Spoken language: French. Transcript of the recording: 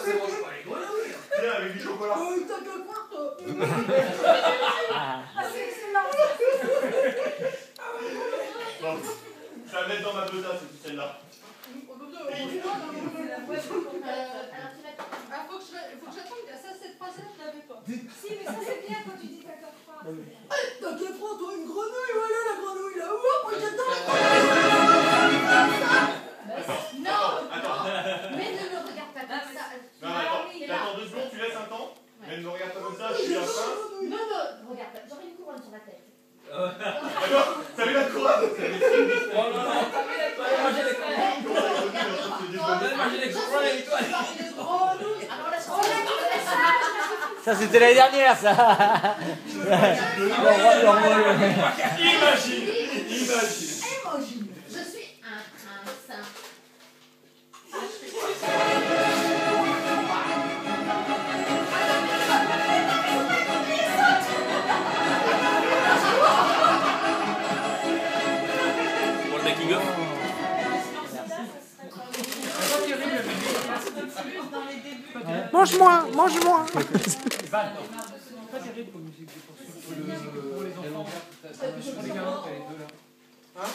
ça mange pas les grenouilles. Viens avec du chocolat. T'as que quoi, toi? C'est marrant. Bon, ça va mettre dans ma besace, celle-là. Faut que j'attende, ça cette phrase-là je l'avais pas. Si, mais ça c'est bien quand tu dis t'as pas. T'inquiète pas, toi, une grenouille, voilà la grenouille là. Moi j'attends. Non, attends. Mais ne me regarde pas comme ça. Non, attends, t'attends 2 secondes, tu laisses un temps. Mais ne me regarde pas comme ça, je suis un prince. Non, regarde, j'aurais une couronne sur la tête. D'accord, ça met la couronne. Oh non, non, manger les grenouilles. Manger les grenouilles avec toi. Ça c'était l'année dernière ça. Imagine. Je suis un prince. Pour le making of. Mange-moi, mange-moi. Pas terrible comme musique pour les enfants. Pour les gamins, t'as les deux là. Hein?